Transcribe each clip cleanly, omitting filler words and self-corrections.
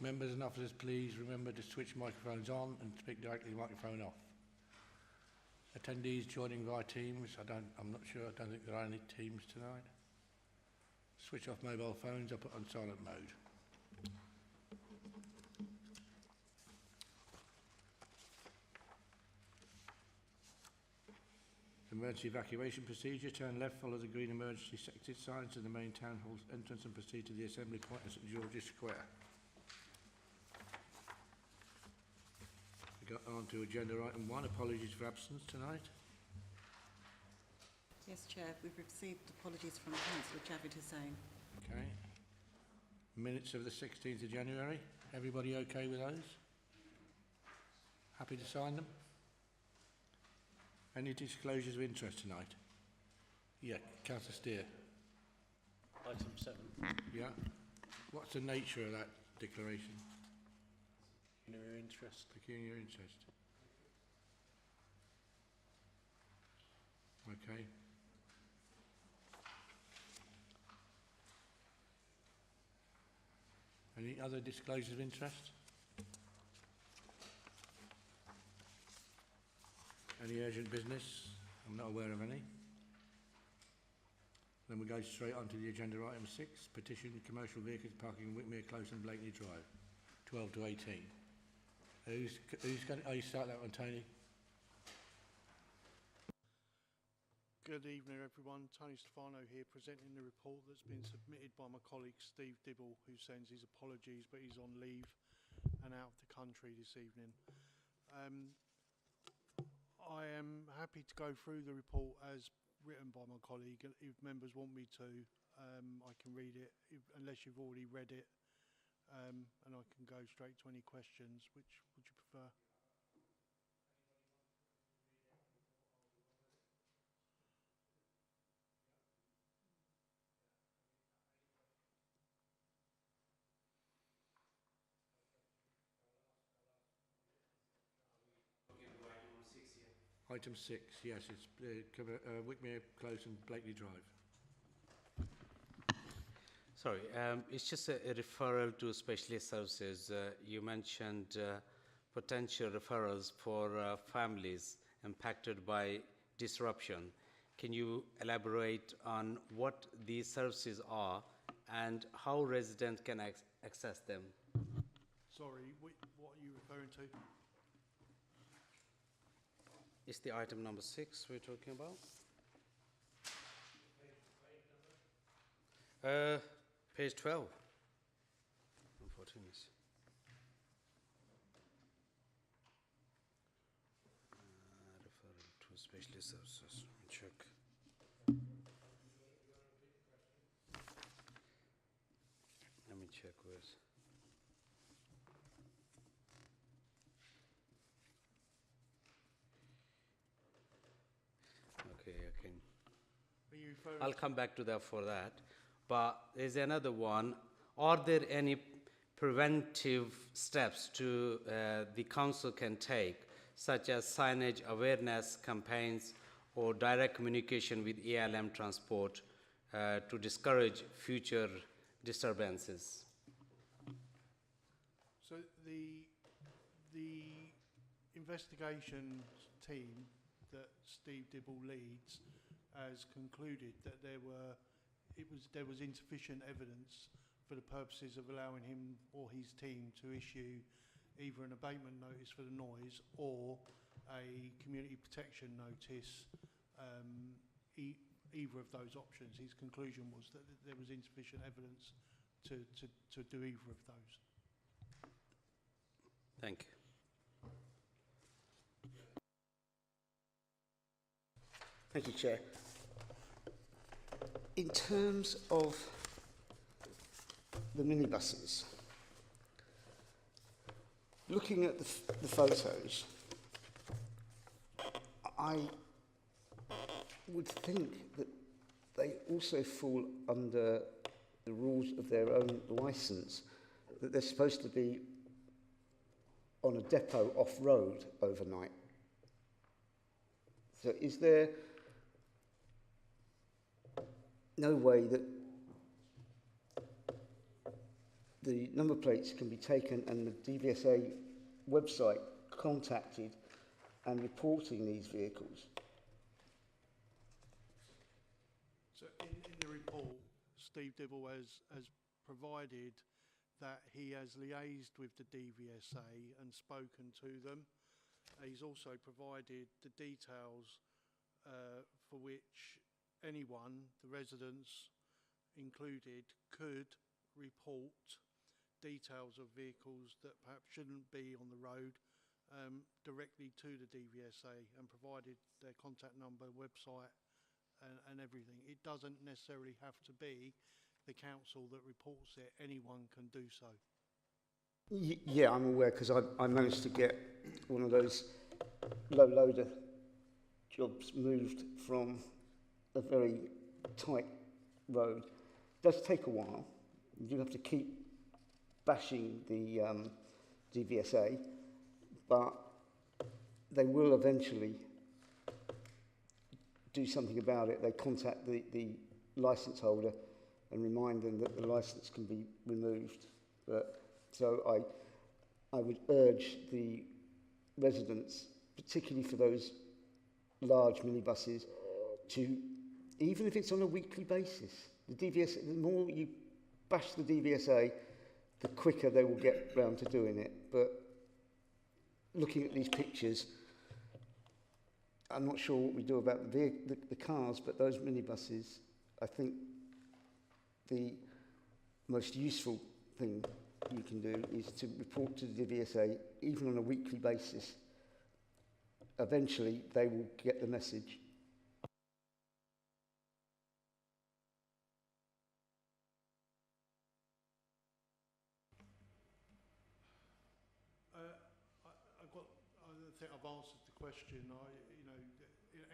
Members and officers, please remember to switch microphones on and speak directly to the microphone off. Attendees joining via Teams, I'm not sure, I don't think there are any Teams tonight. Switch off mobile phones or put on silent mode. Emergency evacuation procedure. Turn left, follow the green emergency exit signs to the main town hall entrance and proceed to the assembly point at St George's Square. We got on to agenda item 1, apologies for absence tonight. Yes, Chair, we've received apologies from Councillor Javid Hussain. Okay. Minutes of the 16th of January. Everybody okay with those? Happy to sign them? Any disclosures of interest tonight? Yeah, Councillor Steer. Item 7. Yeah. What's the nature of that declaration? Pecuniary interest. Pecuniary interest. Okay. Any other disclosures of interest? Any urgent business? I'm not aware of any. Then we go straight on to the agenda item 6, petition commercial vehicles parking Whitmere Close and Blakeney Drive, 12 to 18. Who's going to, you start that one, Tony? Good evening, everyone. Tony Stefano here, presenting the report that's been submitted by my colleague Steve Dibble, who sends his apologies, but he's on leave and out of the country this evening. I am happy to go through the report as written by my colleague. If members want me to, I can read it, unless you've already read it, and I can go straight to any questions. Which would you prefer? Item 6, yes, it's Whitmere Close and Blakeney Drive. Sorry, it's just a referral to specialist services. You mentioned potential referrals for families impacted by disruption. Can you elaborate on what these services are and how residents can access them? Sorry, what are you referring to? Is the item number 6 we're talking about? Page 12. 14 is. Referral to specialist services. Check. Let me check where's. Okay, I can. Are you referring? I'll come back to that for that. But there's another one. Are there any preventive steps to the council can take, such as signage awareness campaigns or direct communication with ELM transport to discourage future disturbances? So the investigation team that Steve Dibble leads has concluded that there was insufficient evidence for the purposes of allowing him or his team to issue either an abatement notice for the noise or a community protection notice, either of those options. His conclusion was that there was insufficient evidence to do either of those. Thank you. Thank you, Chair. In terms of the minibuses, looking at the photos, I would think that they also fall under the rules of their own licence, that they're supposed to be on a depot off-road overnight. So is there no way that the number plates can be taken and the DVSA website contacted and reporting these vehicles. So in the report, Steve Dibble has provided that he has liaised with the DVSA and spoken to them. He's also provided the details for which anyone, the residents included, could report details of vehicles that perhaps shouldn't be on the road directly to the DVSA, and provided their contact number, website and everything. It doesn't necessarily have to be the council that reports it. Anyone can do so. Yeah, I'm aware, because I managed to get one of those low loader jobs moved from a very tight road. It does take a while. You do have to keep bashing the DVSA, but they will eventually do something about it. They contact the licence holder and remind them that the licence can be removed. But so I would urge the residents, particularly for those large minibuses, to, even if it's on a weekly basis, the DVSA, the more you bash the DVSA, the quicker they will get round to doing it. But looking at these pictures, I'm not sure what we do about the cars, but those minibuses, I think the most useful thing you can do is to report to the DVSA, even on a weekly basis. Eventually, they will get the message. I think I've answered the question.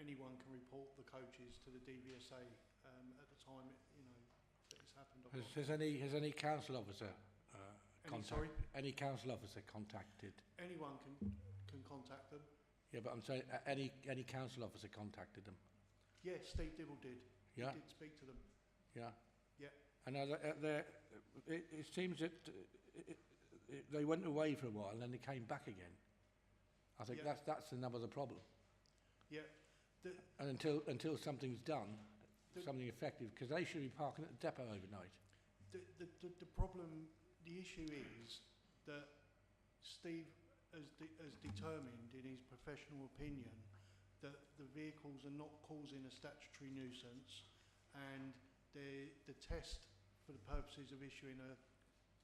Anyone can report the coaches to the DVSA at the time that it's happened. Has any council officer any council officer contacted? Anyone can contact them. Yeah, but I'm saying any council officer contacted them. Yes, Steve Dibble did. Yeah. He did speak to them. Yeah. Yeah. And it seems that they went away for a while and then they came back again. I think that's the nub of the problem. Yeah. And until something's done, something effective, because they should be parking at the depot overnight. The problem, the issue is that Steve has determined in his professional opinion that the vehicles are not causing a statutory nuisance, and the test for the purposes of issuing a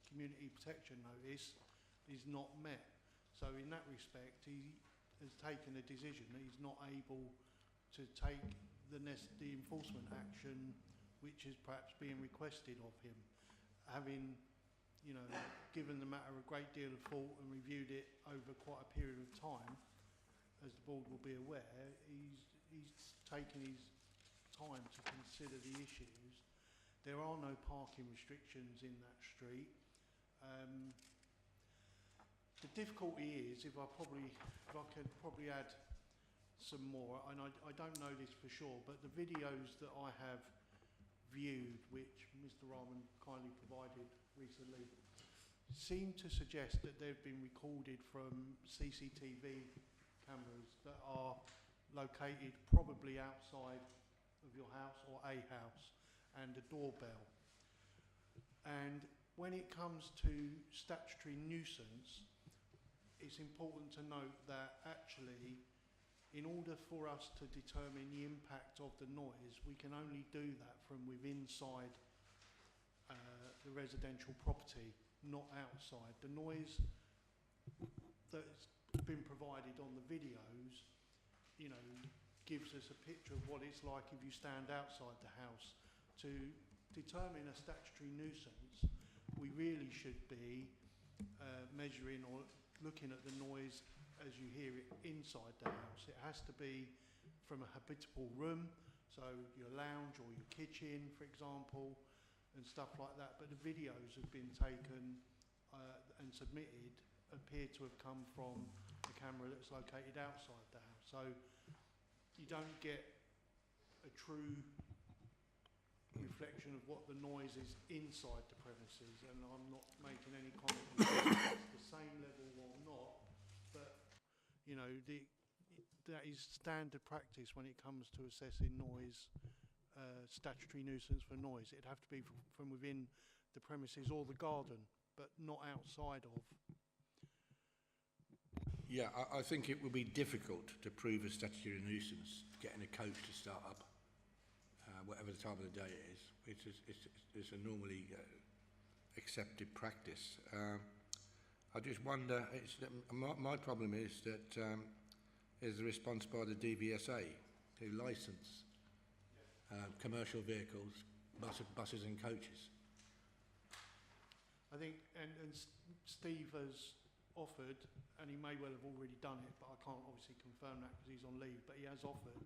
community protection notice is not met. So in that respect, he has taken a decision that he's not able to take the enforcement action which is perhaps being requested of him. Having, given the matter a great deal of thought and reviewed it over quite a period of time, as the board will be aware, he's taken his time to consider the issues. There are no parking restrictions in that street. The difficulty is, if I could probably add some more, and I don't know this for sure, but the videos that I have viewed, which Mr. Rahman kindly provided recently, seem to suggest that they've been recorded from CCTV cameras that are located probably outside of your house or a house, and a doorbell. And when it comes to statutory nuisance, it's important to note that actually, in order for us to determine the impact of the noise, we can only do that from within the residential property, not outside. The noise that's been provided on the videos, gives us a picture of what it's like if you stand outside the house. To determine a statutory nuisance, we really should be measuring or looking at the noise as you hear it inside the house. It has to be from a habitable room, so your lounge or your kitchen, for example, and stuff like that. But the videos have been taken and submitted appear to have come from a camera that's located outside the house. So you don't get a true reflection of what the noise is inside the premises. premises, and I'm not making any comment on whether it's the same level or not, but, you know, that is standard practice when it comes to assessing noise, statutory nuisance for noise. It'd have to be from within the premises or the garden, but not outside of. Yeah, I think it would be difficult to prove a statutory nuisance getting a coach to start up, whatever the time of the day it is. It's a normally accepted practice. I just wonder, my problem is that is the response by the DVSA to license commercial vehicles, buses and coaches. I think, and Steve has offered, and he may well have already done it, but I can't obviously confirm that because he's on leave, but he has offered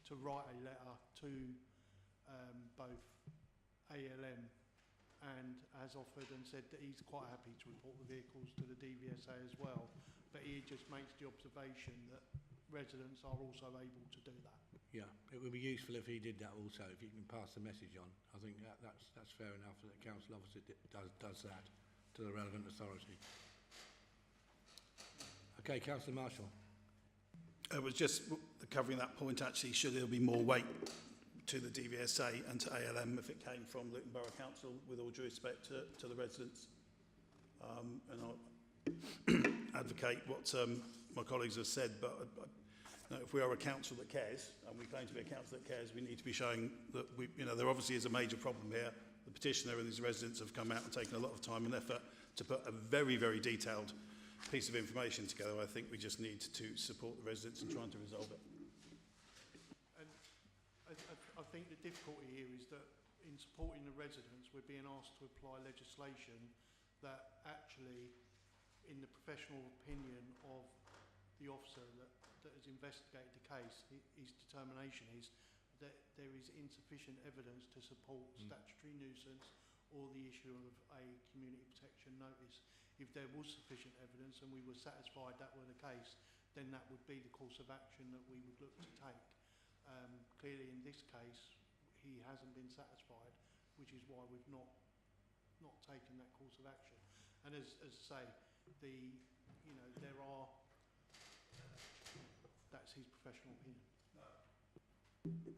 to write a letter to both ALM and has offered and said that he's quite happy to report the vehicles to the DVSA as well, but he just makes the observation that residents are also able to do that. Yeah, it would be useful if he did that also, if you can pass the message on. I think that's fair enough that the council officer does that to the relevant authority. Okay, Councillor Marshall. It was just covering that point actually, should there be more weight to the DVSA and to ALM if it came from Luton Borough Council, with all due respect to the residents. And I'll advocate what my colleagues have said, but if we are a council that cares, and we claim to be a council that cares, we need to be showing that there obviously is a major problem here. The petitioner and his residents have come out and taken a lot of time and effort to put a very, very detailed piece of information together. I think we just need to support the residents in trying to resolve it. And I think the difficulty here is that in supporting the residents, we're being asked to apply legislation that actually, in the professional opinion of the officer that has investigated the case, his determination is that there is insufficient evidence to support statutory nuisance or the issue of a community protection notice. If there was sufficient evidence and we were satisfied that were the case, then that would be the course of action that we would look to take. Clearly in this case, he hasn't been satisfied, which is why we've not taken that course of action. And as I say, there are, that's his professional opinion.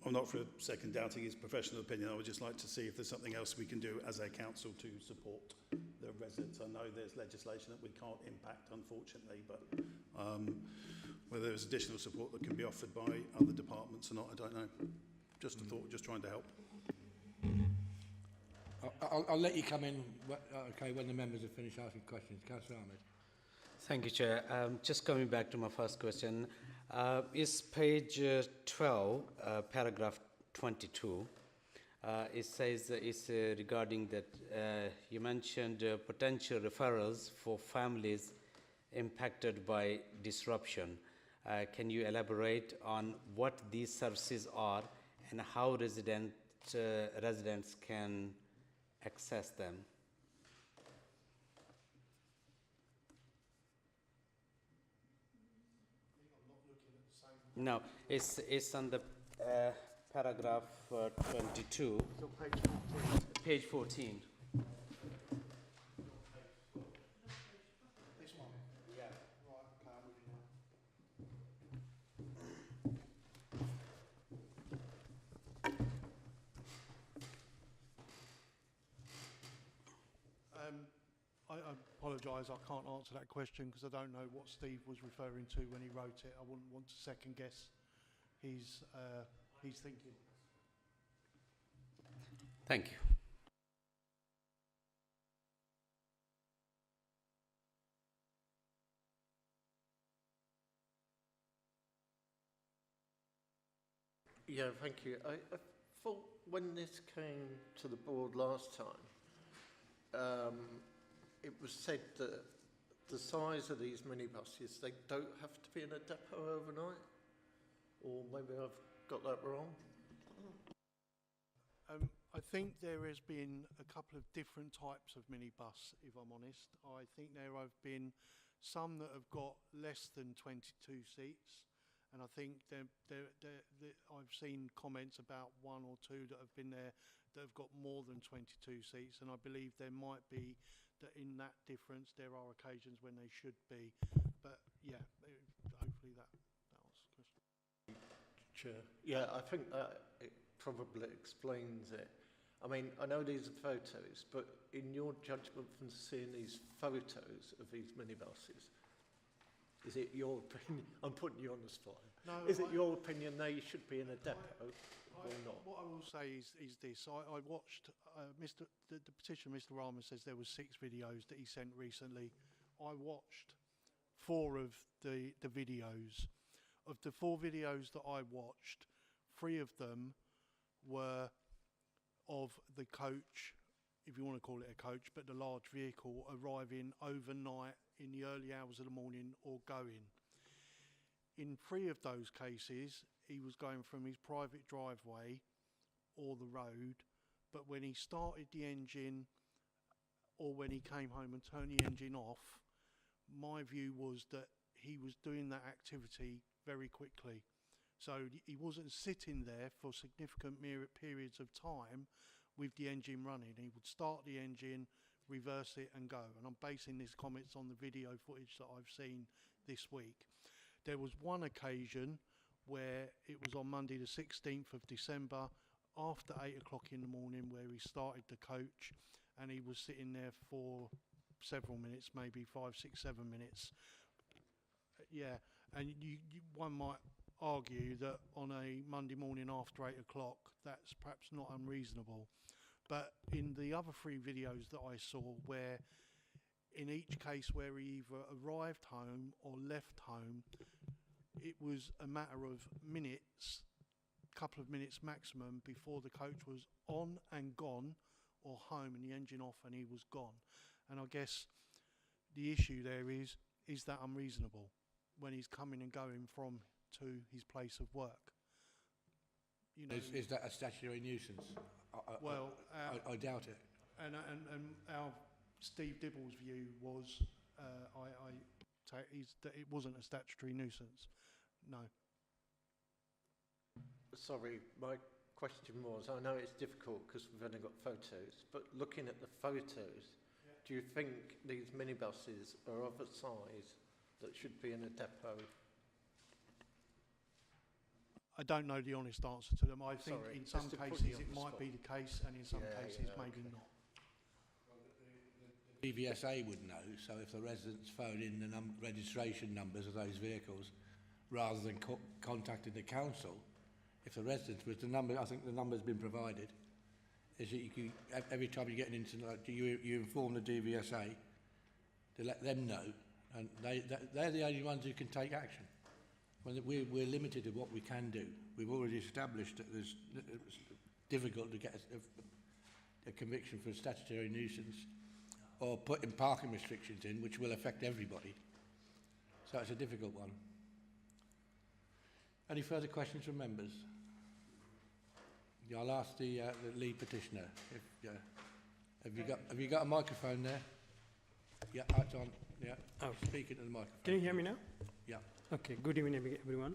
I'm not for a second doubting his professional opinion. I would just like to see if there's something else we can do as a council to support the residents. I know there's legislation that we can't impact, unfortunately, but whether there's additional support that can be offered by other departments or not, I don't know. Just a thought, just trying to help. I'll let you come in, when the members have finished asking questions. Councillor Ahmed. Thank you, Chair. Just coming back to my first question, is page 12, paragraph 22, it says it's regarding that you mentioned potential referrals for families impacted by disruption. Can you elaborate on what these services are and how residents can access them? No, it's on the paragraph 22. So page 14. Page 14. This one? Yeah. Right, okay, I'm with you now. I apologise, I can't answer that question because I don't know what Steve was referring to when he wrote it. I wouldn't want to second guess his thinking. Thank you. Yeah, thank you. I thought when this came to the board last time, it was said that the size of these minibuses, they don't have to be in a depot overnight? Or maybe I've got that wrong? I think there has been a couple of different types of minibus, if I'm honest. I think there have been some that have got less than 22 seats, And I think I've seen comments about one or two that have been there that have got more than 22 seats, and I believe there might be that in that difference there are occasions when they should be. But yeah, hopefully that was the question. Chair. Yeah, I think that it probably explains it. I mean, I know these are photos, but in your judgment from seeing these photos of these minibuses, is it your opinion? I'm putting you on the spot. No, is it your opinion they should be in a depot or not? What I will say is this. I watched the petition Mr. Rahman says there was 6 videos that he sent recently. I watched 4 of the videos. Of the 4 videos that I watched, 3 of them were of the coach, if you want to call it a coach, but the large vehicle arriving overnight in the early hours of the morning or going. In 3 of those cases, he was going from his private driveway or the road, but when he started the engine or when he came home and turned the engine off, my view was that he was doing that activity very quickly. So he wasn't sitting there for significant periods of time with the engine running. He would start the engine, reverse it and go. And I'm basing these comments on the video footage that I've seen this week. There was one occasion where it was on Monday the 16th of December after 8 o'clock in the morning where he started the coach and he was sitting there for several minutes, maybe 5, 6, 7 minutes. Yeah, and one might argue that on a Monday morning after 8 o'clock, that's perhaps not unreasonable. But in the other 3 videos that I saw, where in each case where he either arrived home or left home, it was a matter of minutes, couple of minutes maximum, before the coach was on and gone, or home and the engine off and he was gone. And I guess the issue there is that unreasonable when he's coming and going from to his place of work? You know, is that a statutory nuisance? I doubt it. And our Steve Dibble's view was that it wasn't a statutory nuisance. No. Sorry, my question was, I know it's difficult because we've only got photos, but looking at the photos, do you think these minibuses are of a size that should be in a depot? I don't know the honest answer to them. I think in some cases it might be the case, and in some cases maybe not. DVSA would know, so if the residents phone in the registration numbers of those vehicles, rather than contacting the council, if the residents, with the number, I think the number's been provided, is that you every time you get an incident, you inform the DVSA to let them know, and they're the only ones who can take action. When we're limited in what we can do. We've already established that it's difficult to get a conviction for a statutory nuisance or putting parking restrictions in, which will affect everybody. So it's a difficult one. Any further questions from members? Yeah, I'll ask the lead petitioner. Have you got a microphone there? Yeah, it's on. Yeah, speak into the microphone. Can you hear me now? Yeah. Okay, good evening everyone.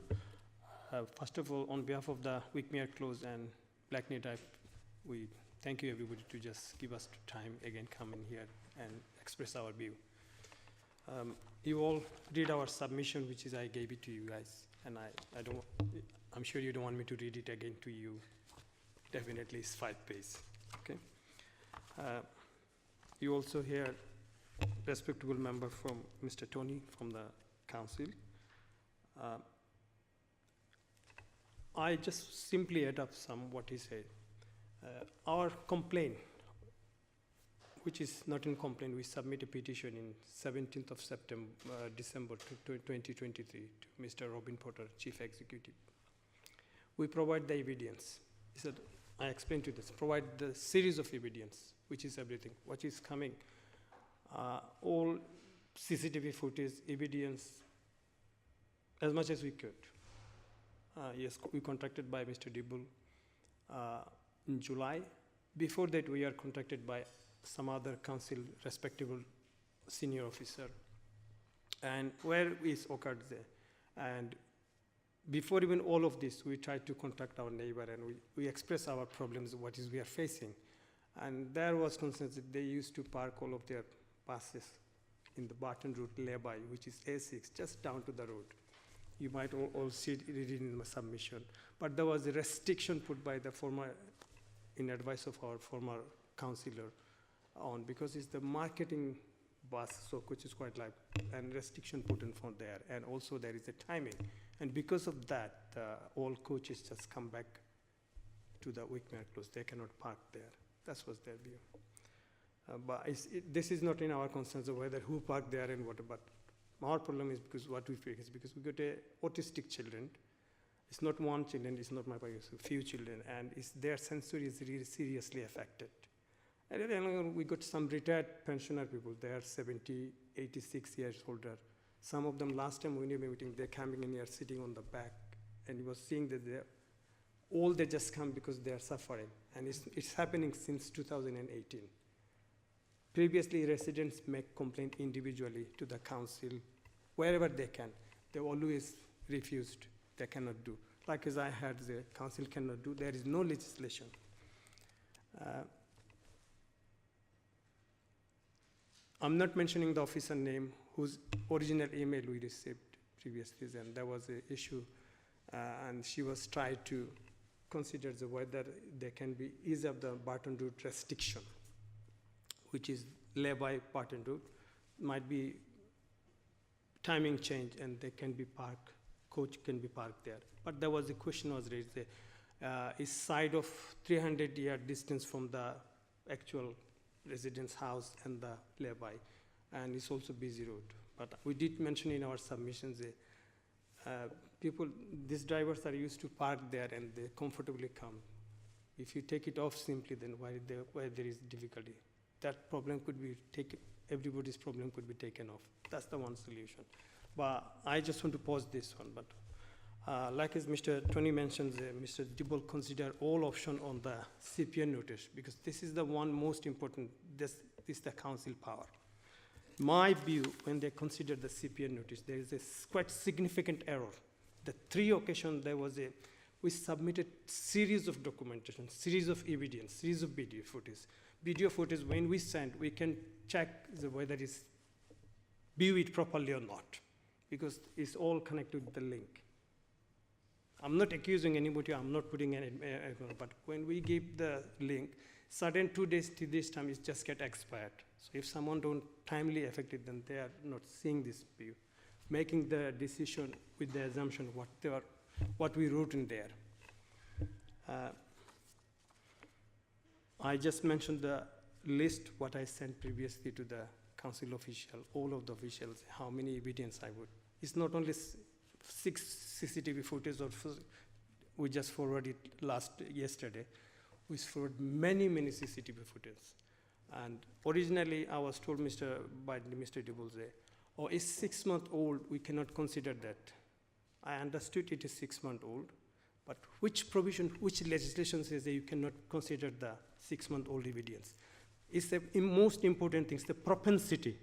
First of all, on behalf of the Wickmere Close and Blackney Drive, we thank you everybody to just give us time again, come in here and express our view. You all read our submission, which is I gave it to you guys, and I'm sure you don't want me to read it again to you. Definitely it's 5 pages, okay? You also hear respectable member from Mr. Tony from the council. I just simply adopt what he said. Our complaint, which is not in complaint, we submit a petition in 17th of December 2023 to Mr. Robin Potter, Chief Executive. We provide the evidence. He said, I explained to this, provide the series of evidence, which is everything, what is coming. All CCTV footage, evidence, as much as we could. Yes, we contacted by Mr. Dibble in July. Before that, we are contacted by some other council respectable senior officer. And where is occurred there? And before even all of this, we tried to contact our neighbor and we express our problems, what is we are facing. And there was consensus that they used to park all of their buses in the Barton Road lay-by, which is A6, just down to the road. You might all see it in my submission. But there was a restriction put by the former, in advice of our former councillor on, because it's the marketing bus, so which is quite like, and restriction put in front there. And also there is a timing. And because of that, all coaches just come back to the Wickmere Close. They cannot park there. That was their view. But this is not in our concerns of whether who parked there and what, but our problem is because what we face is because we got autistic children. It's not one children, it's not my parents, it's a few children, and their sensory is really seriously affected. And then we got some retired pensioner people, they are 70, 86 years older. Some of them, last time we were meeting, they're coming in here, sitting on the back, and you were seeing that they just come because they are suffering. And it's happening since 2018. Previously, residents make complaint individually to the council, wherever they can. They always refused, they cannot do. Like as I heard, the council cannot do, there is no legislation. I'm not mentioning the officer name whose original email we received previously, and there was an issue, and she was trying to consider whether there can be ease of the Barton Road restriction, which is lay-by Barton Road, might be timing change, and they can be parked, coach can be parked there. But there was a question was raised, is side of 300-yard distance from the actual residence house and the lay-by, and it's also busy road. But we did mention in our submissions, these drivers are used to park there and they comfortably come. If you take it off simply, then why there is difficulty? That problem could be taken, everybody's problem could be taken off. That's the one solution. But I just want to pause this one. But like as Mr. Tony mentions, Mr. Dibble consider all options on the CPN notice, because this is the one most important, this is the council power. My view, when they consider the CPN notice, there is a quite significant error. The 3 occasions there was we submitted series of documentation, series of evidence, series of video footage. Video footage, when we send, we can check whether it's view it properly or not, because it's all connected with the link. I'm not accusing anybody, I'm not putting any, but when we give the link, certain 2 days to this time it just get expired. So if someone don't timely affect it, then they are not seeing this view, making the decision with the assumption what we wrote in there. I just mentioned the list, what I sent previously to the council official, all of the officials, how many evidence I would. It's not only 6 CCTV footage, or we just forwarded yesterday. We forwarded many CCTV footage. And originally I was told by Mr. Dibulze, oh, it's 6 months old, we cannot consider that. I understood it is 6 months old, but which provision, which legislation says that you cannot consider the 6 month old evidence? It's the most important thing, it's the propensity.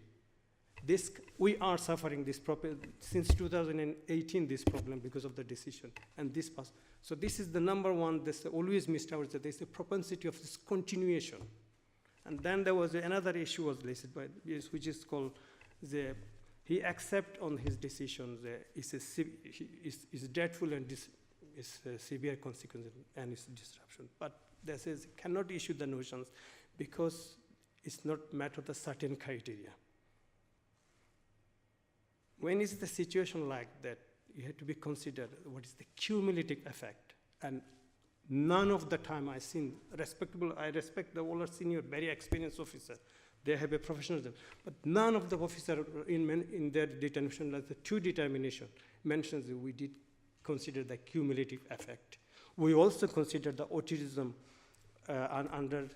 We are suffering this problem since 2018, this problem, because of the decision and this pass. So this is the number one, this always missed out, that there's a propensity of this continuation. And then there was another issue was listed by, which is called he accept on his decision is dreadful and is severe consequence and is disruption. But there says cannot issue the notions because it's not met with a certain criteria. When is the situation like that, you have to be considered what is the cumulative effect. And none of the time I've seen I respect the older senior, very experienced officer. They have a professionalism. But none of the officers in their determination, like the 2 determination, mentions that we did consider the cumulative effect. We also consider the autism under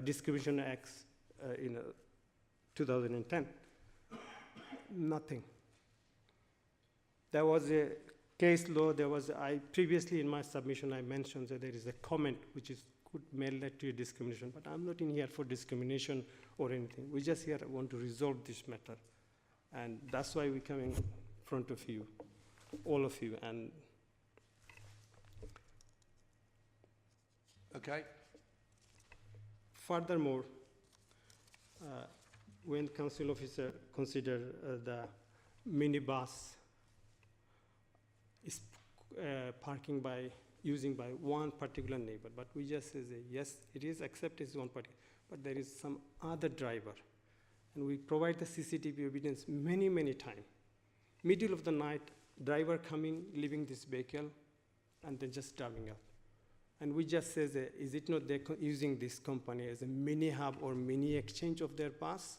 Discrimination Act in 2010. Nothing. There was a case law, previously in my submission I mentioned that there is a comment which could may lead to a discrimination, but I'm not in here for discrimination or anything. We just here want to resolve this matter. And that's why we come in front of you, all of you. And Okay. Furthermore, when council officer consider the minibus is parking by using by one particular neighbor, but we just say yes, it is accepted as one party, but there is some other driver, and we provide the CCTV evidence many times. Middle of the night, driver coming, leaving this vehicle, and then just driving up. And we just say, is it not they're using this company as a mini hub or mini exchange of their bus?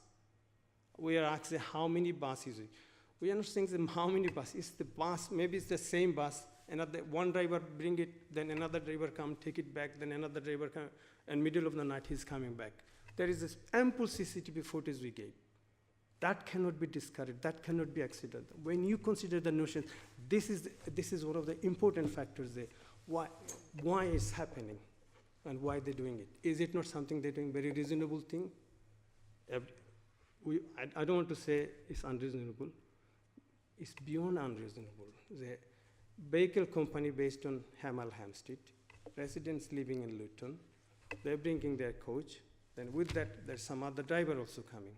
We are asking how many buses is it? We are not saying how many buses. It's the bus, maybe it's the same bus. Another one driver bring it, then another driver come, take it back, then another driver come, and middle of the night he's coming back. There is this ample CCTV footage we gave. That cannot be discarded. That cannot be accident. When you consider the notion, this is one of the important factors there. Why it's happening, and why they're doing it? Is it not something they're doing very reasonable thing? I don't want to say it's unreasonable. It's beyond unreasonable. The vehicle company based on Hamal Hampstead, residents living in Luton, they're bringing their coach. Then with that, there's some other driver also coming.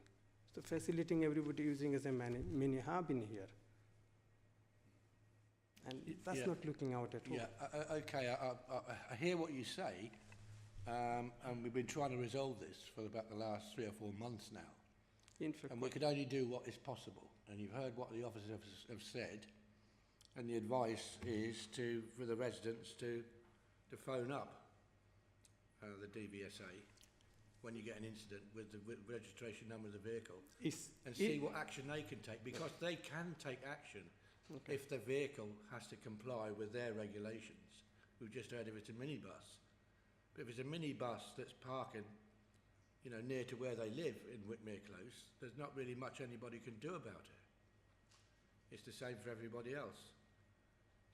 So facilitating everybody using as a mini hub in here. And that's not looking out at all. Yeah, okay, I hear what you say, and we've been trying to resolve this for about the last 3 or 4 months now. In fact, And we could only do what is possible. And you've heard what the officers have said, and the advice is for the residents to phone up the DVSA when you get an incident with the registration number of the vehicle and see what action they can take, because they can take action if the vehicle has to comply with their regulations. We've just heard if it's a minibus. But if it's a minibus that's parking, you know, near to where they live in Whitmere Close, there's not really much anybody can do about it. It's the same for everybody else.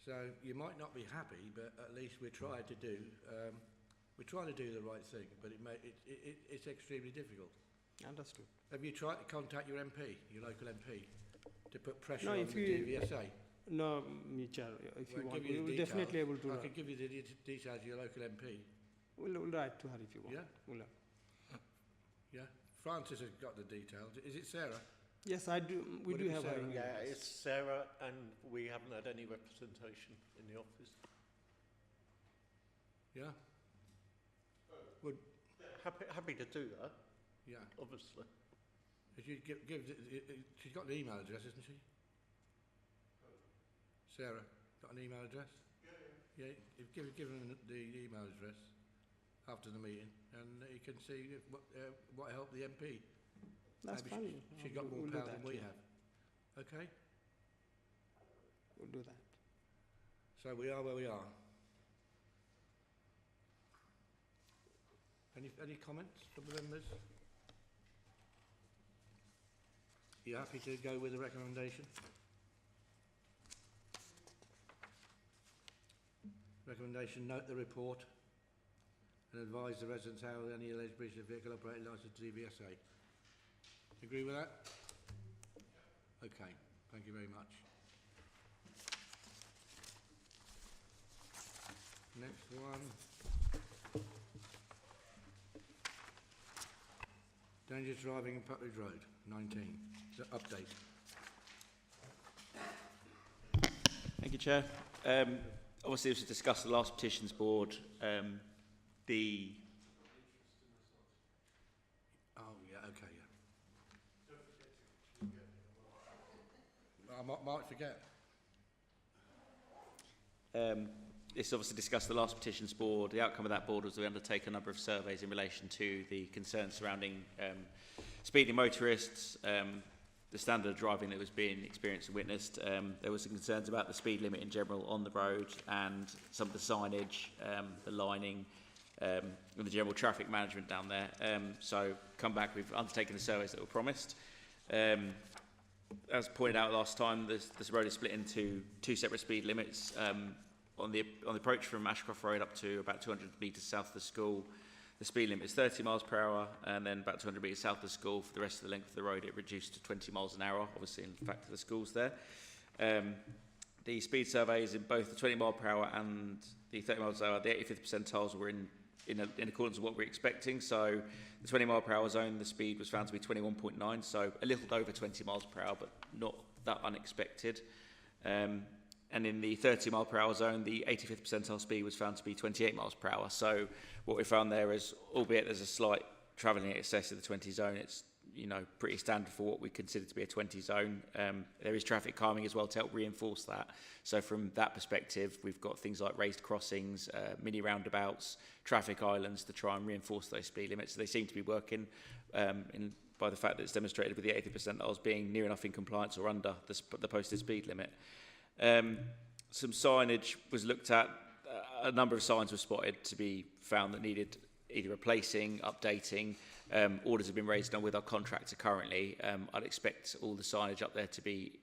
So you might not be happy, but at least we're trying to do the right thing. But it's extremely difficult. Understood. Have you tried to contact your MP, your local MP, to put pressure No, on if the you- DVSA? No, Chair, if you Well, want, give you we the will details. definitely able to. I can give you the details of your local MP. We'll write to her if you want. Yeah? We'll, Yeah? Francis has got the details. Is it Sarah? yes, I do. We Would it do be have Sarah? her. Yeah, it's Sarah, and we haven't had any representation in the office. Yeah? Happy to do that, Yeah. obviously. If you she's got an email address, isn't she? Sarah, got an email address? Yeah. Yeah, give him the email address after the meeting, and you can see what helped the MP. That's Maybe fine. She's got more We'll do power that, than we yeah. have. Okay? We'll do that. So we are where we are. Any comments from the members? You happy to go with the recommendation? Recommendation: note the report and advise the residents how any alleged breach of vehicle operating licence to DVSA. Agree with that? Okay, thank you very much. Next one. Dangerous driving on Putridge Road, 19. The update. Thank you, Chair. Obviously, this was discussed at the last Petitions Board. The Oh, yeah, okay, yeah. I might forget. This is obviously discussed at the last Petitions Board. The outcome of that board was we undertake a number of surveys in relation to the concerns surrounding speeding motorists, the standard of driving that was being experienced and witnessed. There were some concerns about the speed limit in general on the road and some of the signage, the lining, and the general traffic management down there. So come back, we've undertaken the surveys that were promised. As pointed out last time, this road is split into 2 separate speed limits. On the approach from Ashcroft Road up to about 200 metres south of the school, the speed limit is 30 miles per hour, and then about 200 metres south of the school, for the rest of the length of the road, it reduced to 20 miles an hour, obviously in fact the schools there. The speed surveys in both the 20 mile per hour and the 30 miles per hour, the 85th percentiles were in in accordance with what we're expecting. So the 20 mile per hour zone, the speed was found to be 21.9, so a little over 20 miles per hour, but not that unexpected. And in the 30 mile per hour zone, the 85th percentile speed was found to be 28 miles per hour. So what we found there is, albeit there's a slight travelling excess of the 20 zone, it's pretty standard for what we consider to be a 20 zone. There is traffic calming as well to help reinforce that. So from that perspective, we've got things like raised crossings, mini roundabouts, traffic islands to try and reinforce those speed limits. So they seem to be working by the fact that it's demonstrated with the 80th percentiles being near enough in compliance or under the posted speed limit. Some signage was looked at. A number of signs were spotted to be found that needed either replacing, updating. Orders have been raised on with our contractor currently. I'd expect all the signage up there to be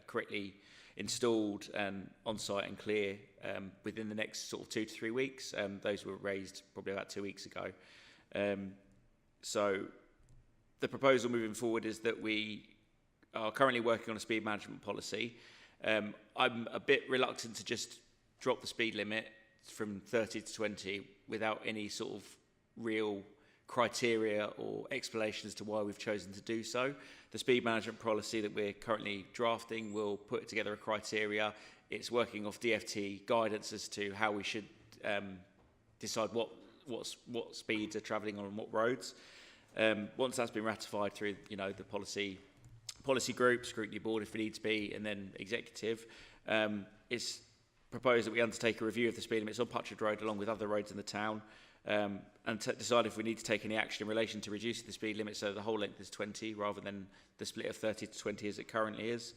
correctly installed and on site and clear within the next sort of 2 to 3 weeks. Those were raised probably about 2 weeks ago. So the proposal moving forward is that we are currently working on a speed management policy. I'm a bit reluctant to just drop the speed limit from 30 to 20 without any sort of real criteria or explanation as to why we've chosen to do so. The speed management policy that we're currently drafting will put together a criteria. It's working off DFT guidance as to how we should decide what speeds are travelling on what roads. Once that's been ratified through the policy group, scrutiny board if it needs to be, and then executive, it's proposed that we undertake a review of the speed limits on Putchard Road along with other roads in the town, and decide if we need to take any action in relation to reducing the speed limit so the whole length is 20 rather than the split of 30 to 20 as it currently is.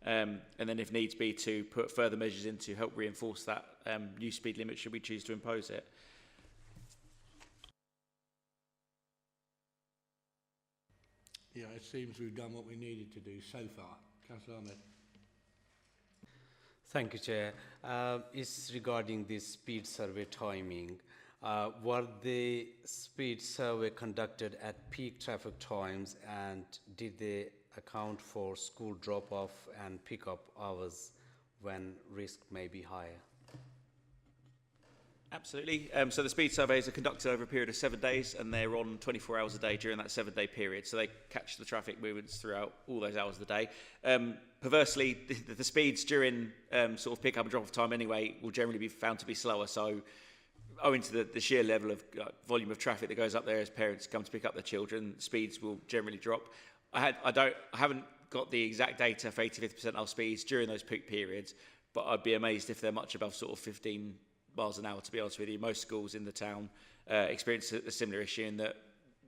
And then if needs be to put further measures in to help reinforce that new speed limit should we choose to impose it. Yeah, it seems we've done what we needed to do so far. Councillor Ahmed. Thank you, Chair. It's regarding the speed survey timing. Were the speed survey conducted at peak traffic times, and did they account for school drop-off and pick-up hours when risk may be higher? Absolutely. So the speed surveys are conducted over a period of 7 days, and they're on 24 hours a day during that 7-day period. So they catch the traffic movements throughout all those hours of the day. Perversely, the speeds during sort of pick up and drop off time anyway will generally be found to be slower. So owing to the sheer level of volume of traffic that goes up there as parents come to pick up their children, speeds will generally drop. I haven't got the exact data for 85th percentile speeds during those peak periods, but I'd be amazed if they're much above sort of 15 miles an hour, to be honest with you. Most schools in the town experience a similar issue in that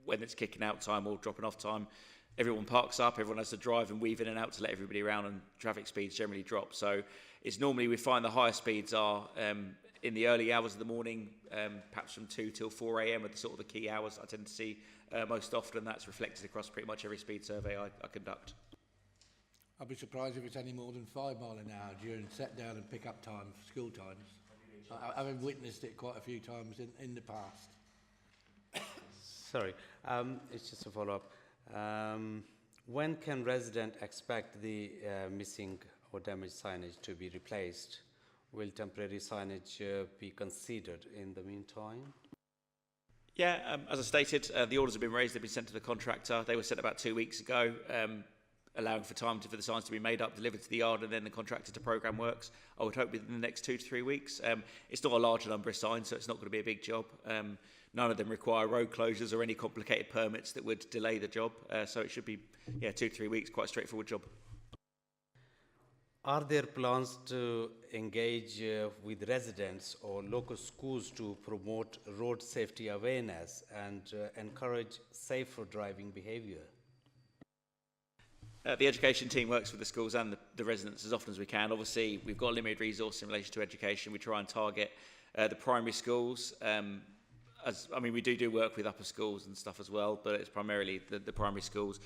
when it's kicking out time or dropping off time, everyone parks up, everyone has to drive and weave in and out to let everybody around, and traffic speeds generally drop. So it's normally we find the higher speeds are in the early hours of the morning, perhaps from 2 till 4 a.m. are the sort of the key hours I tend to see most often. That's reflected across pretty much every speed survey I conduct. I'd be surprised if it's any more than 5 mile an hour during set down and pick up times, school times. I've witnessed it quite a few times in the past. Sorry, it's just a follow-up. When can residents expect the missing or damaged signage to be replaced? Will temporary signage be considered in the meantime? Yeah, as I stated, the orders have been raised, they've been sent to the contractor. They were sent about 2 weeks ago, allowing for time for the signs to be made up, delivered to the yard, and then the contractor to programme works. I would hope within the next 2 to 3 weeks. It's not a large number of signs, so it's not going to be a big job. None of them require road closures or any complicated permits that would delay the job. So it should be, 2 to 3 weeks, quite a straightforward job. Are there plans to engage with residents or local schools to promote road safety awareness and encourage safer driving behaviour? The education team works with the schools and the residents as often as we can. Obviously, we've got limited resource in relation to education. We try and target the primary schools. We do work with upper schools and stuff as well, but it's primarily the primary schools.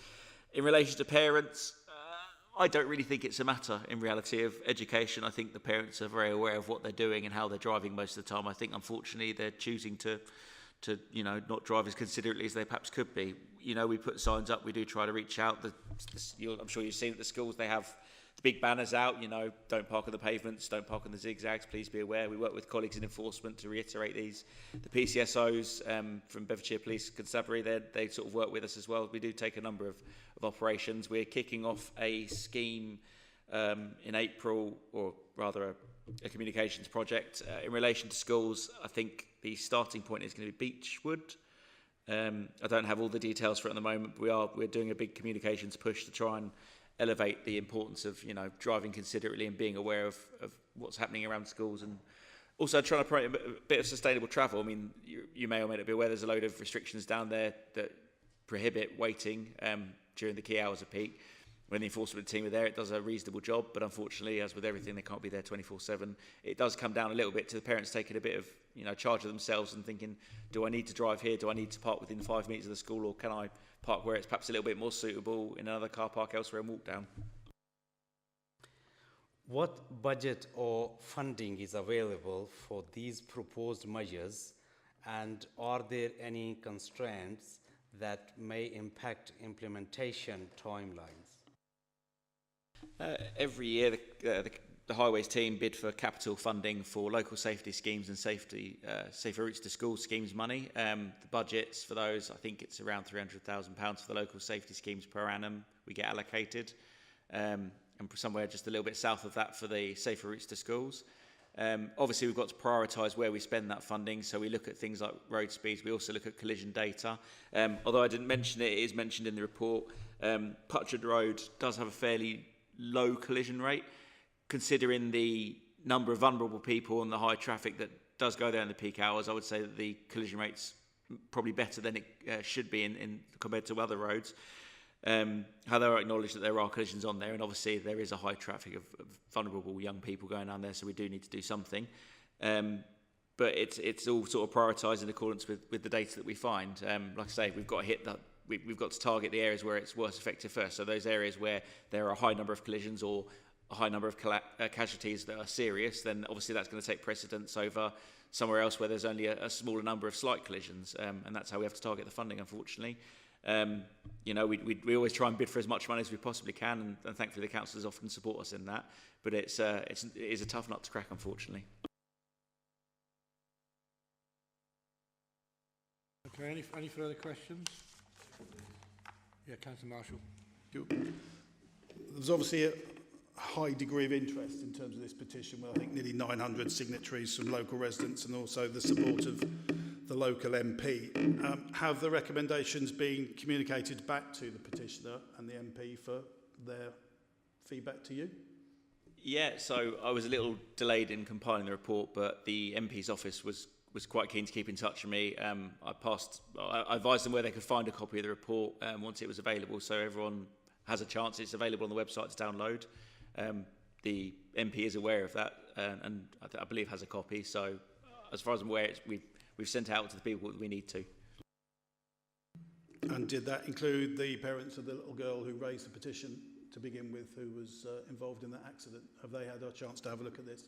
In relation to parents, I don't really think it's a matter in reality of education. I think the parents are very aware of what they're doing and how they're driving most of the time. I think, unfortunately, they're choosing to not drive as considerately as they perhaps could be. We put signs up. We do try to reach out. I'm sure you've seen at the schools they have big banners out, you know, don't park on the pavements, don't park on the zigzags, please be aware. We work with colleagues in enforcement to reiterate these. The PCSOs from Bedfordshire Police Constabulary, they sort of work with us as well. We do take a number of operations. We're kicking off a scheme in April, or rather a communications project in relation to schools. I think the starting point is going to be Beechwood. I don't have all the details for it at the moment, but we're doing a big communications push to try and elevate the importance of, you know, driving considerately and being aware of what's happening around schools, and also trying to promote a bit of sustainable travel. I mean, you may or may not be aware there's a load of restrictions down there that prohibit waiting during the key hours of peak. When the enforcement team are there, it does a reasonable job, but unfortunately, as with everything, they can't be there 24/7. It does come down a little bit to the parents taking a bit of, you know, charge of themselves and thinking, do I need to drive here? Do I need to park within 5 metres of the school, or can I park where it's perhaps a little bit more suitable in another car park elsewhere and walk down? What budget or funding is available for these proposed measures, and are there any constraints that may impact implementation timelines? Every year, the Highways team bid for capital funding for local safety schemes and safer routes to school schemes money. The budgets for those, I think it's around £300,000 for the local safety schemes per annum we get allocated, and somewhere just a little bit south of that for the safer routes to schools. Obviously, we've got to prioritise where we spend that funding, so we look at things like road speeds. We also look at collision data. Although I didn't mention it, it is mentioned in the report. Putchard Road does have a fairly low collision rate, considering the number of vulnerable people and the high traffic that does go there in the peak hours. I would say that the collision rate's probably better than it should be in compared to other roads. However, I acknowledge that there are collisions on there, and obviously there is a high traffic of vulnerable young people going down there, so we do need to do something. But it's all sort of prioritised in accordance with the data that we find. Like I say, we've got to hit that. We've got to target the areas where it's worst effective first. So those areas where there are a high number of collisions or a high number of casualties that are serious, then obviously that's going to take precedence over somewhere else where there's only a smaller number of slight collisions, and that's how we have to target the funding, unfortunately. You know, we always try and bid for as much money as we possibly can, and thankfully the councillors often support us in that. But it is a tough nut to crack, unfortunately. Okay, any further questions? Yeah, Councillor Marshall. There's obviously a high degree of interest in terms of this petition, with I think nearly 900 signatories from local residents and also the support of the local MP. Have the recommendations been communicated back to the petitioner and the MP for their feedback to you? Yeah, so I was a little delayed in compiling the report, but the MP's office was quite keen to keep in touch with me. I advised them where they could find a copy of the report once it was available, so everyone has a chance. It's available on the website to download. The MP is aware of that, and I believe has a copy. So, as far as I'm aware, we've sent it out to the people that we need to. And did that include the parents of the little girl who raised the petition to begin with, who was involved in that accident? Have they had a chance to have a look at this?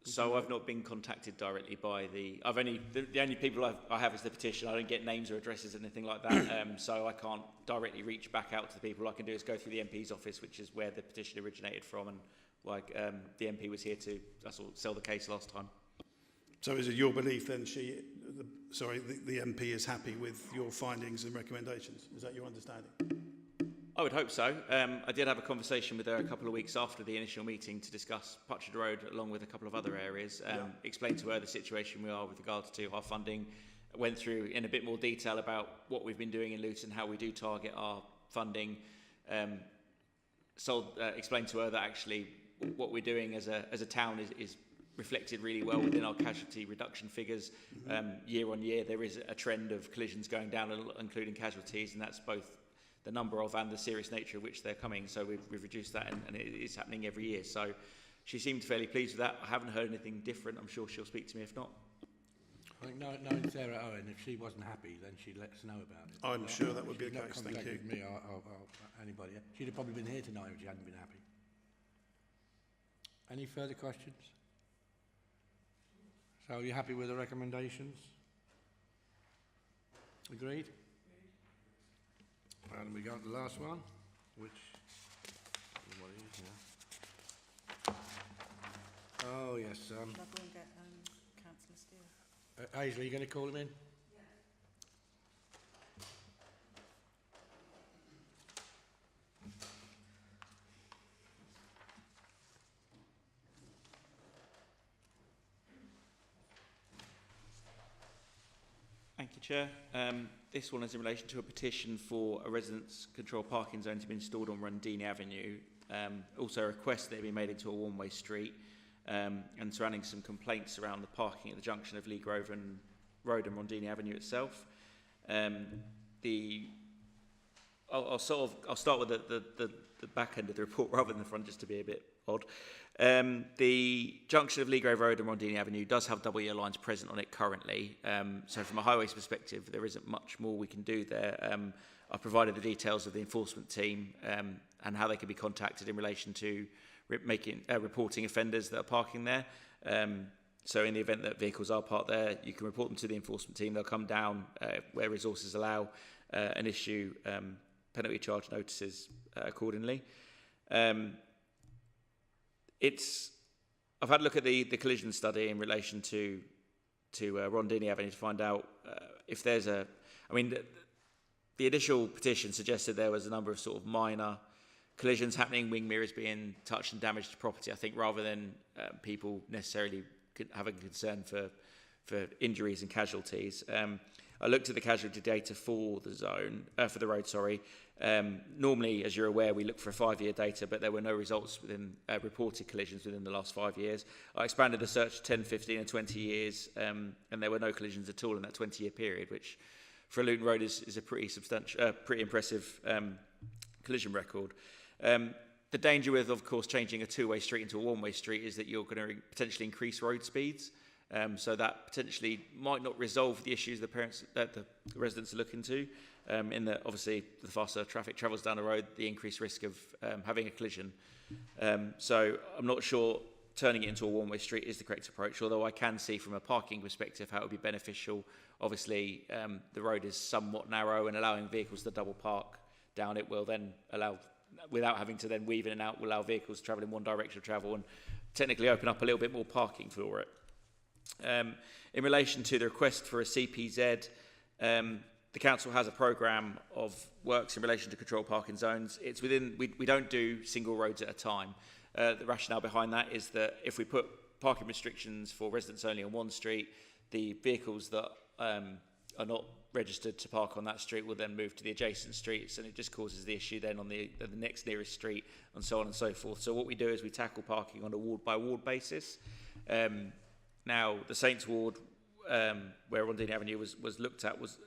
So I've not been contacted directly by the only people I have is the petition. I don't get names or addresses or anything like that, so I can't directly reach back out to the people. All I can do is go through the MP's office, which is where the petition originated from, and the MP was here to sell the case last time. So is it your belief then the MP is happy with your findings and recommendations? Is that your understanding? I would hope so. I did have a conversation with her a couple of weeks after the initial meeting to discuss Putchard Road along with a couple of other areas, explained to her the situation we are with regards to our funding, went through in a bit more detail about what we've been doing in Luton, how we do target our funding, explained to her that actually what we're doing as a town is reflected really well within our casualty reduction figures. Year on year there is a trend of collisions going down, including casualties, and that's both the number of and the serious nature of which they're coming. So we've reduced that, and it is happening every year. So she seemed fairly pleased with that. I haven't heard anything different. I'm sure she'll speak to me if not. I think knowing Sarah Owen, if she wasn't happy, then she'd let us know about it. I'm sure that would be the case. Thank you. Me or anybody. She'd have probably been here tonight if she hadn't been happy. Any further questions? So are you happy with the recommendations? Agreed? And we got the last one, which what it is now. Oh, yes. Shall I go and get Councillor Steele? Aisley, you going to call him in? Thank you, Chair. This one is in relation to a petition for a residence control parking zone to be installed on Rondini Avenue. Also a request that it be made into a one-way street, and surrounding some complaints around the parking at the junction of Lee Grove and Road and Rondini Avenue itself. I'll start with the back end of the report rather than the front, just to be a bit odd. The junction of Lee Grove Road and Rondini Avenue does have double yellow lines present on it currently. So from a highways perspective, there isn't much more we can do there. I provided the details of the enforcement team and how they can be contacted in relation to reporting offenders that are parking there. So in the event that vehicles are parked there, you can report them to the enforcement team. They'll come down where resources allow and issue penalty charge notices accordingly. I've had a look at the collision study in relation to Rondini Avenue to find out if there's the initial petition suggested there was a number of sort of minor collisions happening, wing mirrors being touched and damaged to property, I think, rather than people necessarily having concern for injuries and casualties. I looked at the casualty data for the road, sorry. Normally, as you're aware, we look for 5-year data, but there were no results within reported collisions within the last 5 years. I expanded the search to 10, 15 and 20 years, and there were no collisions at all in that 20-year period, which for a Luton Road is a pretty substantial, pretty impressive collision record. The danger with, of course, changing a two-way street into a one-way street is that you're going to potentially increase road speeds. So that potentially might not resolve the issues the residents are looking to. In that, obviously, the faster traffic travels down the road, the increased risk of having a collision. So I'm not sure turning it into a one-way street is the correct approach, although I can see from a parking perspective how it would be beneficial. Obviously, the road is somewhat narrow, and allowing vehicles to double park down it will then allow, without having to then weave in and out, will allow vehicles to travel in one direction of travel and technically open up a little bit more parking for it. In relation to the request for a CPZ, the council has a programme of works in relation to control parking zones. It's within, we don't do single roads at a time. The rationale behind that is that if we put parking restrictions for residents only on one street, the vehicles that are not registered to park on that street will then move to the adjacent streets, and it just causes the issue then on the next nearest street, and so on and so forth. So what we do is we tackle parking on a ward by ward basis. Now, the Saints Ward, where Rondini Avenue was looked at, was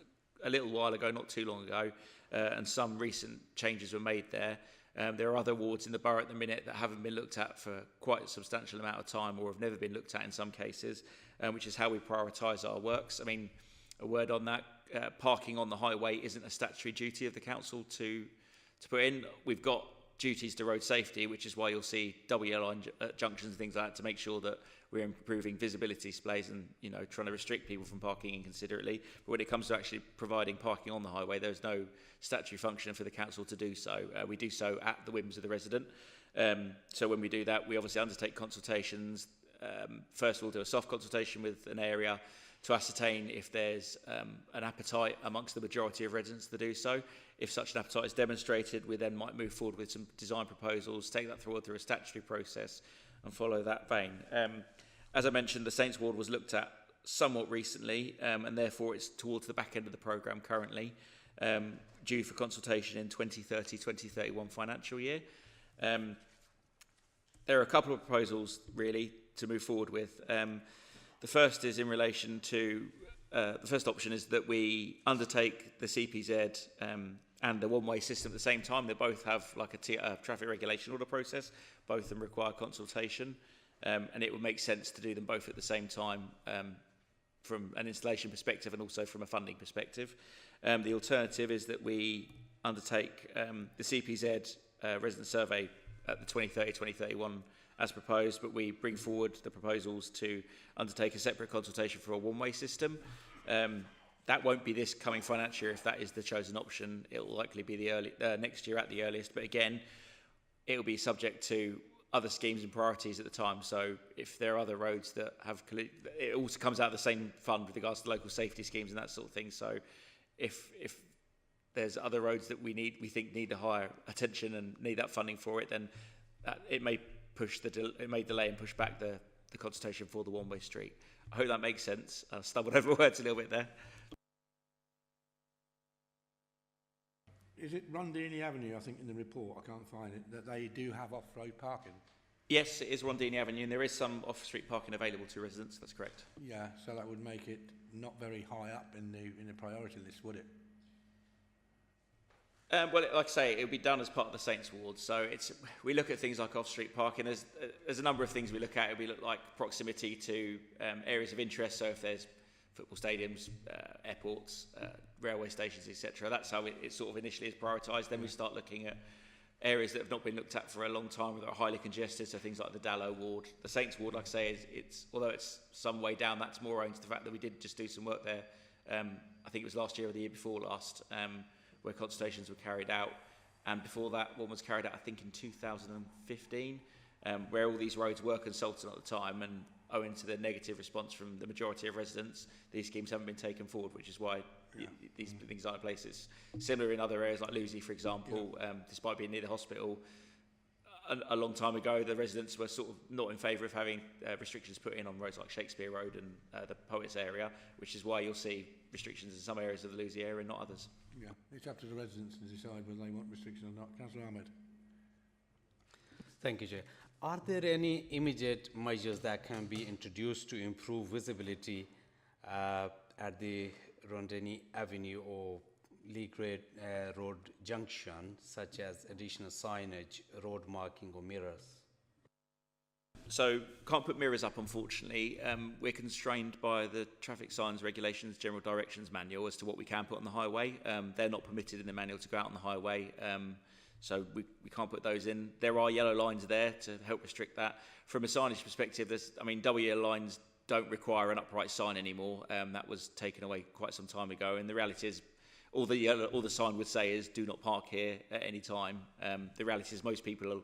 a little while ago, not too long ago, and some recent changes were made there. There are other wards in the borough at the minute that haven't been looked at for quite a substantial amount of time, or have never been looked at in some cases, which is how we prioritise our works. I mean, a word on that, parking on the highway isn't a statutory duty of the council to put in. We've got duties to road safety, which is why you'll see double yellow line junctions and things like that to make sure that we're improving visibility displays and, you know, trying to restrict people from parking inconsiderately. But when it comes to actually providing parking on the highway, there's no statutory function for the council to do so. We do so at the whims of the resident. So when we do that, we obviously undertake consultations. First, we'll do a soft consultation with an area to ascertain if there's an appetite amongst the majority of residents to do so. If such an appetite is demonstrated, we then might move forward with some design proposals, take that through a statutory process and follow that vein. As I mentioned, the Saints Ward was looked at somewhat recently, and therefore it's towards the back end of the programme currently, due for consultation in 2030-2031 financial year. There are a couple of proposals, really, to move forward with. The first is in relation to, the first option is that we undertake the CPZ and the one-way system at the same time. They both have like a traffic regulation order process. Both of them require consultation, and it would make sense to do them both at the same time from an installation perspective and also from a funding perspective. The alternative is that we undertake the CPZ resident survey at the 2030-2031 as proposed, but we bring forward the proposals to undertake a separate consultation for a one-way system. That won't be this coming financial year if that is the chosen option. It will likely be the next year at the earliest. But again, it'll be subject to other schemes and priorities at the time. So if there are other roads that have, it also comes out of the same fund with regards to local safety schemes and that sort of thing. So if there's other roads that we think need the higher attention and need that funding for it, then it may delay and push back the consultation for the one-way street. I hope that makes sense. I stumbled over words a little bit there. Is it Rondini Avenue, I think, in the report, I can't find it, that they do have off-road parking? Yes, it is Rondini Avenue, and there is some off-street parking available to residents, that's correct. Yeah, so that would make it not very high up in the priority list, would it? Well, like I say, it will be done as part of the Saints Ward. So we look at things like off-street parking. There's a number of things we look at. We look like proximity to areas of interest. So if there's football stadiums, airports, railway stations, etc., that's how it sort of initially is prioritised. Then we start looking at areas that have not been looked at for a long time, that are highly congested. So things like the Dallow Ward, the Saints Ward. Like I say, although it's some way down, that's more owing to the fact that we did just do some work there. I think it was last year or the year before last. Where consultations were carried out, and before that one was carried out I think in 2015, where all these roads were consulted at the time, and owing to the negative response from the majority of residents, these schemes haven't been taken forward, which is why these things aren't in place. It's similar in other areas like Lucy, for example. Despite being near the hospital, a long time ago the residents were sort of not in favour of having restrictions put in on roads like Shakespeare Road and the Poets area, which is why you'll see restrictions in some areas of the Lucy area and not others. Yeah, it's up to the residents to decide whether they want restrictions or not. Councillor Ahmed. Thank you, Chair. Are there any immediate measures that can be introduced to improve visibility at the Rondini Avenue or Lee Grade Road junction, such as additional signage, road marking or mirrors? So can't put mirrors up, unfortunately. We're constrained by the traffic signs regulations, general directions manual as to what we can put on the highway. They're not permitted in the manual to go out on the highway, so we can't put those in. There are yellow lines there to help restrict that. From a signage perspective, double yellow lines don't require an upright sign anymore. That was taken away quite some time ago, and the reality is all the sign would say is do not park here at any time. The reality is most people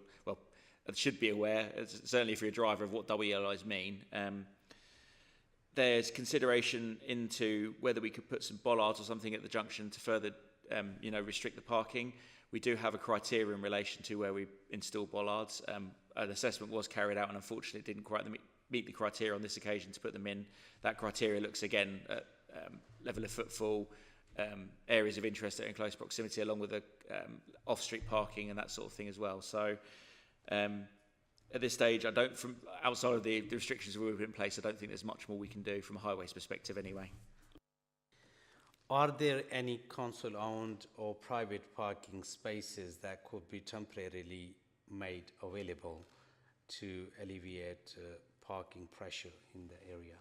should be aware, certainly if you're a driver, of what double yellow lines mean. There's consideration into whether we could put some bollards or something at the junction to further restrict the parking. We do have a criteria in relation to where we install bollards. An assessment was carried out and unfortunately didn't quite meet the criteria on this occasion to put them in. That criteria looks again at level of footfall, areas of interest that are in close proximity, along with the off-street parking and that sort of thing as well. So at this stage, from outside of the restrictions we put in place, I don't think there's much more we can do from a highways perspective anyway. Are there any council-owned or private parking spaces that could be temporarily made available to alleviate parking pressure in the area?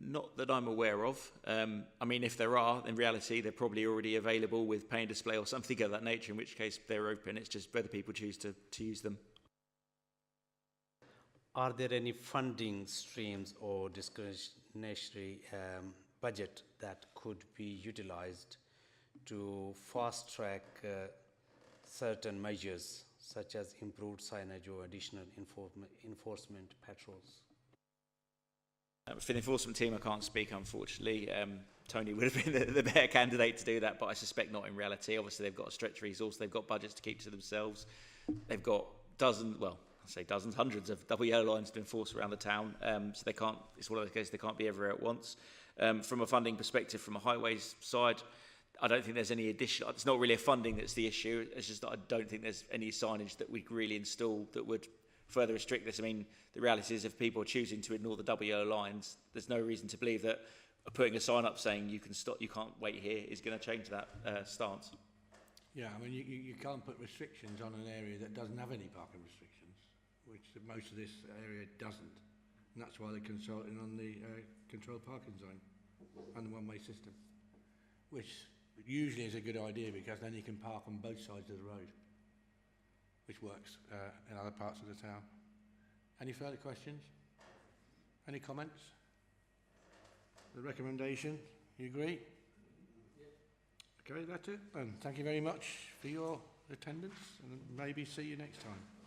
Not that I'm aware of. I mean, if there are, in reality, they're probably already available with pay and display or something of that nature, in which case they're open. It's just whether people choose to use them. Are there any funding streams or discretionary budget that could be utilized to fast-track certain measures, such as improved signage or additional enforcement patrols? For the enforcement team, I can't speak, unfortunately. Tony would have been the better candidate to do that, but I suspect not in reality. Obviously, they've got a stretched resource. They've got budgets to keep to themselves. They've got hundreds of double yellow lines to enforce around the town. So they can't, it's one of those cases, they can't be everywhere at once. From a funding perspective, from a highways side, I don't think there's any additional, it's not really a funding that's the issue. It's just that I don't think there's any signage that we could really install that would further restrict this. I mean, the reality is if people are choosing to ignore the double yellow lines, there's no reason to believe that putting a sign up saying you can stop, you can't wait here is going to change that stance. Yeah, I mean, you can't put restrictions on an area that doesn't have any parking restrictions, which most of this area doesn't. And that's why they're consulting on the controlled parking zone and the one-way system, which usually is a good idea because then you can park on both sides of the road, which works in other parts of the town. Any further questions? Any comments? The recommendation, you agree? Yeah. Okay, that's it. And thank you very much for your attendance and maybe see you next time.